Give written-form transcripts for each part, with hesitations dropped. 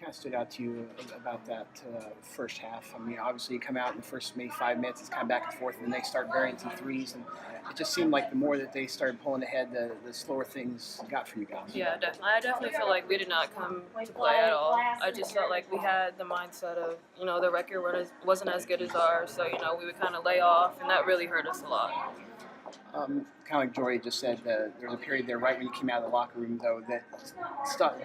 kind of stood out to you about that first half? I mean, obviously you come out in the first maybe 5 minutes, it's kind of back and forth, and then they start burying some threes, and it just seemed like the more that they started pulling ahead, the slower things got for you guys. Yeah, definitely. I definitely feel like we did not come to play at all. I just felt like we had the mindset of, the record wasn't as good as ours, so, we would kind of lay off, and that really hurt us a lot. Kind of like Jory just said, there was a period there right when you came out of the locker room, though, that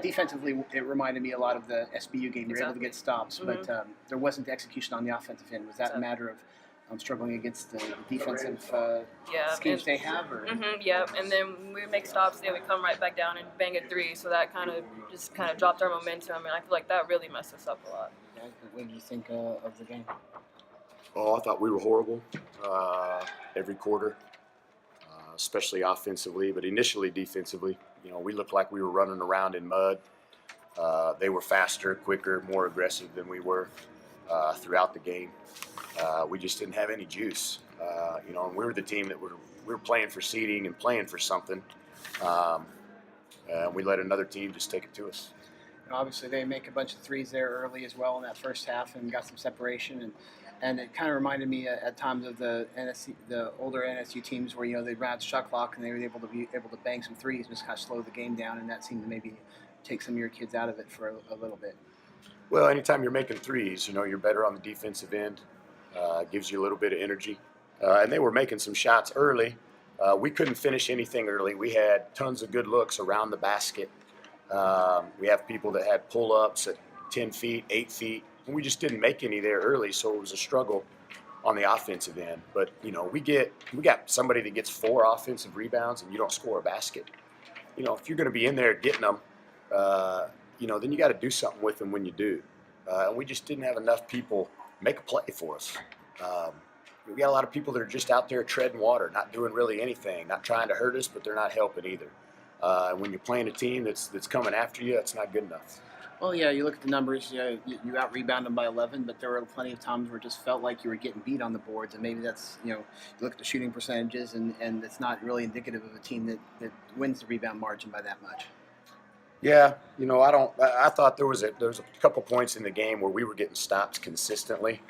defensively it reminded me a lot of the SBU game. You were able to get stops, but there wasn't the execution on the offensive end. Was that a matter of struggling against the defensive schemes they have? Or? Yeah, and then when we make stops, then we come right back down and bang a three, so that kind of dropped our momentum, and I feel like that really messed us up a lot. Yeah, what did you think of the game? Oh, I thought we were horrible every quarter. Especially offensively, but initially defensively. We looked like we were running around in mud. They were faster, quicker, more aggressive than we were throughout the game. We just didn't have any juice. And we were the team that we were playing for seeding and playing for something. And we let another team just take it to us. And obviously, they make a bunch of threes there early as well in that first half and got some separation. And it kind of reminded me at times of the older NSU teams where they ran out the shot clock and they were able to bang some threes, just kind of slow the game down, and that seemed to maybe take some of your kids out of it for a little bit. Well, anytime you're making threes, you're better on the defensive end. Gives you a little bit of energy, and they were making some shots early. We couldn't finish anything early. We had tons of good looks around the basket. We have people that had pull-ups at 10 feet, 8 feet. And we just didn't make any there early, so it was a struggle on the offensive end. But we got somebody that gets 4 offensive rebounds and you don't score a basket. If you're going to be in there getting them, then you got to do something with them when you do. And we just didn't have enough people make a play for us. We got a lot of people that are just out there treading water, not doing really anything, not trying to hurt us, but they're not helping either. And when you're playing a team that's coming after you, that's not good enough. Well, yeah, you look at the numbers, you out-rebound them by 11, but there were plenty of times where it just felt like you were getting beat on the boards, and maybe that's, you look at the shooting percentages, and it's not really indicative of a team that wins the rebound margin by that much. Yeah, I thought there was a couple points in the game where we were getting stops consistently.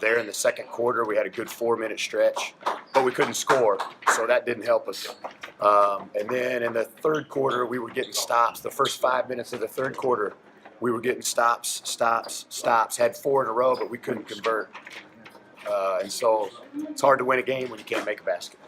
There in the second quarter, we had a good 4-minute stretch, but we couldn't score, so that didn't help us. And then in the third quarter, we were getting stops. The first 5 minutes of the third quarter, we were getting stops. Had 4 in a row, but we couldn't convert. And so it's hard to win a game when you can't make a basket.